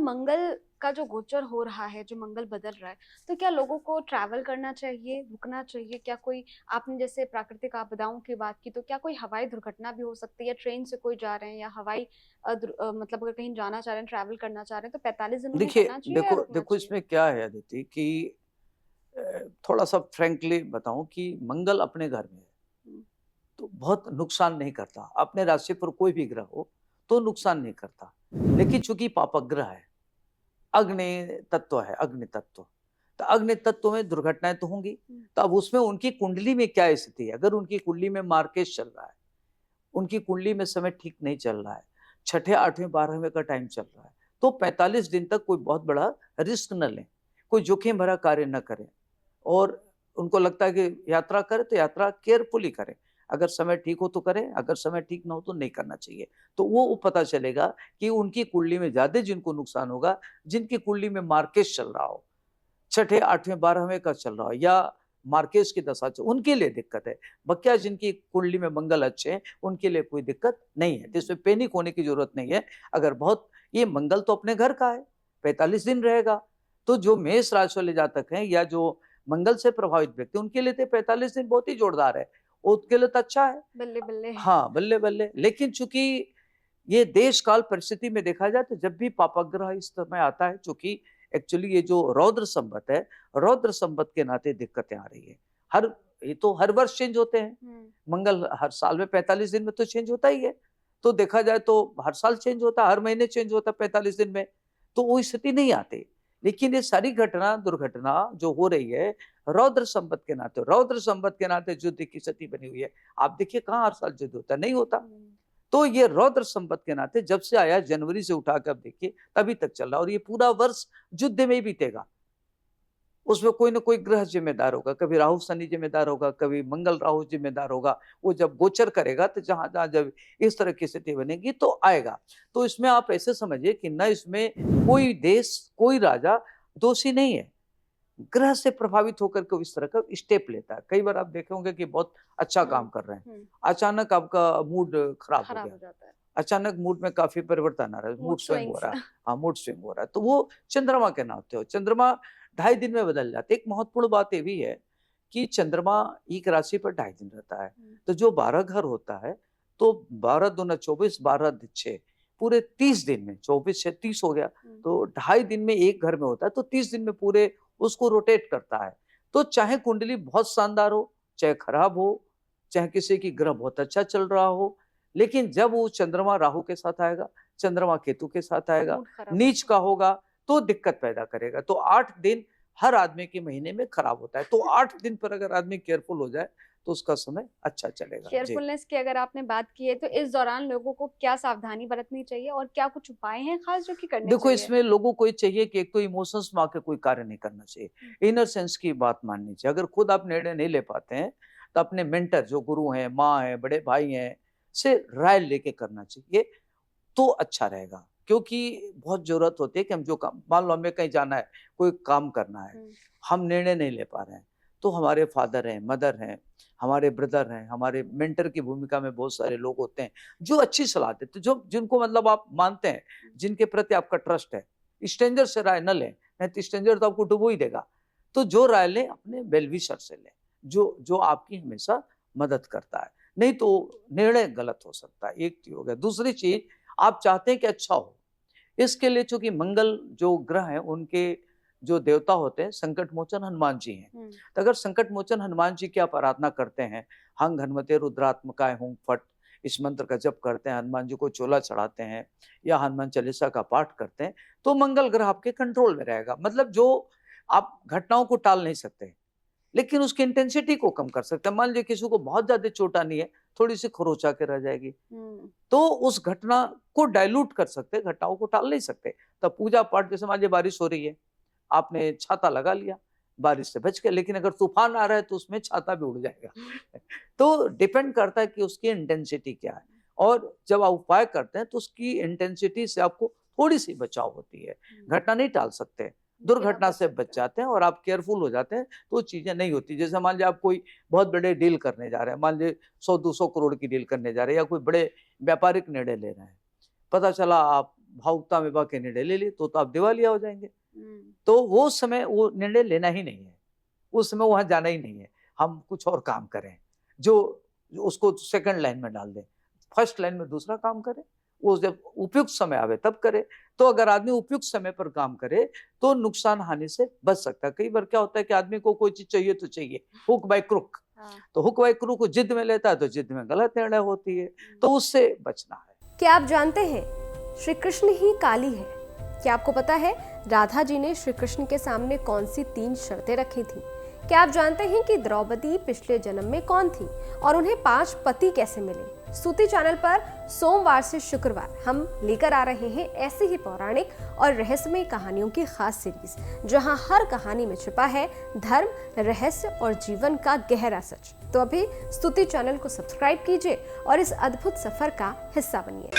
मंगल का जो गोचर हो रहा है, जो मंगल बदल रहा है, तो क्या लोगों को ट्रैवल करना चाहिए, रुकना चाहिए? क्या कोई आपने जैसे प्राकृतिक आपदाओं की बात की, तो क्या कोई हवाई दुर्घटना भी हो सकती है या ट्रेन से कोई जा रहे हैं या हवाई मतलब अगर कहीं जाना चाह रहे हैं, ट्रैवल करना चाह रहे हैं, तो 45 दिन उन्हें देखिए रहना चाहिए या देखो रुकना देखो चाहिए? इसमें क्या है अदिति कि थोड़ा-सा फ्रैंकली बताऊँ कि मंगल अपने घर में है, हुँ, तो बहुत नुकसान नहीं करता। अपने राशि पर कोई भी ग्रह हो, तो नुकसान नहीं करता। लेकिन चूँकि पापग्रह है, अग्नि तत्व है, अग्नि तत्व, तो अग्नि तत्व में दुर्घटनाएँ तो होंगी। हुँ, तो अब उसमें उनकी कुंडली में क्या स्थिति है? अगर उनकी कुंडली में मार्केश चल रहा है, उनकी कुंडली में समय ठीक नहीं चल रहा है, छठे, 8वें, 12वें का टाइम चल रहा है, तो 45 दिन तक कोई बहुत बड़ा रिस्क न लें, कोई जोखिम भरा कार्य न करें। और उनको लगता है कि यात्रा करें तो यात्रा केयरफुली करें। अगर समय ठीक हो तो करें, अगर समय ठीक ना हो तो नहीं करना चाहिए। तो वो पता चलेगा कि उनकी कुंडली में ज़्यादा जिनको नुकसान होगा, जिनकी कुंडली में मार्केश चल रहा हो, छठे, 8वें, 12वें का चल रहा हो या मार्केश की दशा चल, उनके लिए दिक्कत है। बकिया जिनकी कुंडली में मंगल अच्छे हैं, उनके लिए कोई दिक्कत नहीं है। तो हुँ, इसमें पैनिक होने की ज़रूरत नहीं है। अगर बहुत ये मंगल तो अपने घर का है, 45 दिन रहेगा। तो जो मेष राशि वाले जातक हैं या जो मंगल से प्रभावित व्यक्ति, उनके लिए तो 45 दिन बहुत ही जोरदार है। उनके लिए तो अच्छा है। बल्ले-बल्ले। हाँ, बल्ले-बल्ले। लेकिन चूँकि ये देश काल परिस्थिति में देखा जाए तो जब भी पापग्रह इस समय आता है, चूँकि एक्चुअली ये जो रौद्र संवत है, रौद्र संवत के नाते दिक्कतें आ रही है। हर ये तो हर वर्ष चेंज होते हैं। हुँ, मंगल हर साल में 45 दिन में तो चेंज होता ही है। तो देखा जाए तो हर साल चेंज होता है, हर महीने चेंज होता है 45 दिन में, तो वो स्थिति नहीं आती। लेकिन ये सारी घटना, दुर्घटना जो हो रही है, रौद्र संवत के नाते युद्ध की स्थिति बनी हुई है। आप देखिए कहाँ हर साल युद्ध होता है, नहीं होता। हुँ, तो ये रौद्र संपत्ति के नाते जब से आया जनवरी से उठा के अब देखिए तभी तक चल रहा है और ये पूरा वर्ष युद्ध में ही बीतेगा। उसमें कोई न कोई ग्रह ज़िम्मेदार होगा, कभी राहु शनि ज़िम्मेदार होगा, कभी मंगल राहु ज़िम्मेदार होगा। वो जब गोचर करेगा तो जहाँ-जहाँ जब इस तरह की स्थिति बनेगी तो आएगा। तो इसमें आप ऐसे समझिए कि ना इसमें कोई देश, कोई राजा दोषी नहीं है। ग्रह से प्रभावित होकर के वो इस तरह का स्टेप लेता है। कई बार आप देखे होंगे कि बहुत अच्छा हुँ, काम कर रहे हैं, हुँ, अचानक आपका मूड खराब हो खराब गया। हो जाता है। अचानक मूड में काफ़ी परिवर्तन आ रहा है, मूड मूड स्विंग हो स्विंग्स। रहा है। हाँ, मूड स्विंग हो रहा है, तो वो चंद्रमा के नाते हो। चंद्रमा ढाई दिन में बदल जाते हैं। एक महत्वपूर्ण बात ये भी है कि चंद्रमा एक राशि पर ढाई दिन रहता है। हुँ, तो जो 12 घर होता है, तो 12 दूना 24, 12 6 पूरे 30 दिन में 24 से 30 हो गया, हुँ, तो ढाई दिन में एक घर में होता है, तो 30 दिन में पूरे उसको रोटेट करता है। तो चाहे कुंडली बहुत शानदार हो, चाहे खराब हो, चाहे किसी की ग्रह बहुत अच्छा चल रहा हो, लेकिन जब वो चंद्रमा राहु के साथ आएगा, चंद्रमा केतु के साथ आएगा, मूड खराब नीच होता है। का होगा, तो दिक्कत पैदा करेगा। तो 8 दिन हर आदमी के महीने में खराब होता है। तो 8 दिन पर अगर आदमी केयरफुल हो जाए, तो उसका समय अच्छा चलेगा। जी। केयरफुलनेस की अगर आपने बात की है, तो इस दौरान लोगों को क्या सावधानी बरतनी चाहिए और क्या कुछ उपाय हैं खास जो कि करने देखो, चाहिए? इसमें लोगों को ये चाहिए कि एक तो इमोशंस में आके कोई कार्य नहीं करना हुँ, चाहिए। इनर सेंस की बात माननी चाहिए। अगर खुद आप निर्णय नहीं ले पाते हैं, तो अपने मेंटर जो गुरु हैं, माँ हैं, बड़े भाई हैं, से राय लेके करना चाहिए। तो अच्छा रहेगा। क्योंकि बहुत ज़रूरत होती है कि हम जो काम मान लो हमें कहीं जाना है, कोई काम करना है, हुँ, हम निर्णय नहीं ले पा रहे हैं, तो हमारे फादर हैं, मदर हैं, हमारे ब्रदर हैं, हमारे मेंटर की भूमिका में बहुत सारे लोग होते हैं, जो अच्छी सलाह देते हैं, जो जिनको मतलब आप मानते हैं, हुँ, जिनके प्रति आपका ट्रस्ट है। स्ट्रेंजर से राय न लें, नहीं तो स्ट्रेंजर तो आपको डुबो ही देगा। तो जो राय लें, अपने वेल विशर से लें, जो जो आपकी हमेशा मदद करता है। नहीं तो निर्णय गलत हो सकता है, एक चीज़ हो गया। दूसरी चीज़, आप चाहते हैं कि अच्छा हो, इसके लिए चूँकि मंगल जो ग्रह हैं, उनके जो देवता होते हैं, संकट मोचन हनुमान जी हैं। हुँ, तो अगर संकट मोचन हनुमान जी की आप आराधना करते हैं, हंग हनुमते रुद्रात्मकाय हुँ फट, इस मंत्र का जप करते हैं, हनुमान जी को चोला चढ़ाते हैं या हनुमान चालीसा का पाठ करते हैं, तो मंगल ग्रह आपके कंट्रोल में रहेगा। मतलब जो आप घटनाओं को टाल नहीं सकते। लेकिन उसकी इंटेंसिटी को कम कर सकते हैं। मान लीजिए किसी को बहुत ज़्यादा चोट आनी है, थोड़ी-सी खरोंच आके रह जाएगी। हुँ, तो उस घटना को डाइल्यूट कर सकते हैं, घटनाओं को टाल नहीं सकते। तब पूजा-पाठ, जैसे मान लीजिए बारिश हो रही है, आपने छाता लगा लिया, बारिश से बच गए, लेकिन अगर तूफ़ान आ रहा है तो उसमें छाता भी उड़ जाएगा। तो डिपेंड करता है कि उसकी इंटेंसिटी क्या है और जब आप उपाय करते हैं तो उसकी इंटेंसिटी से आपको थोड़ी-सी बचाव होती है। हुँ, घटना नहीं टाल सकते, लेकिन आप दुर्घटना बच से सकते बच हैं। जाते हैं और आप केयरफुल हो जाते हैं, तो चीज़ें नहीं होती। जैसे मान लीजिए आप कोई बहुत बड़े डील करने जा रहे हैं, मान लीजिए 100-200 करोड़ की डील करने जा रहे हैं या कोई बड़े व्यापारिक निर्णय ले रहे हैं। पता चला आप भावुकता में बह के निर्णय ले लिए तो आप दिवालिया हो जाएंगे। हम्म, तो वो समय वो निर्णय लेना ही नहीं है, उस समय वहां जाना ही नहीं है। हम कुछ और काम करें जो उसको सेकंड लाइन में डाल दें, फर्स्ट लाइन में दूसरा काम करें, वो जब उपयुक्त समय आवे तब करे। तो अगर आदमी उपयुक्त समय पर काम करे तो नुकसान हानि से बच सकता है। कई बार क्या होता है कि आदमी को कोई चीज चाहिए तो चाहिए, हुक बाय क्रुक, हाँ, तो हुक बाय क्रुक को जिद में लेता है तो जिद में गलत निर्णय होती है, तो उससे बचना है। क्या आप जानते हैं श्री कृष्ण ही काली है? क्या आपको पता है राधा जी ने श्री कृष्ण के सामने कौन सी 3 शर्तें रखी थी? क्या आप जानते हैं कि द्रौपदी पिछले जन्म में कौन थी और उन्हें 5 पति कैसे मिले? स्तुति चैनल पर सोमवार से शुक्रवार हम लेकर आ रहे हैं ऐसी ही पौराणिक और रहस्यमय कहानियों की खास सीरीज, जहां हर कहानी में छिपा है धर्म, रहस्य और जीवन का गहरा सच। तो अभी स्तुति चैनल को सब्सक्राइब कीजिए और इस अद्भुत सफर का हिस्सा बनिए।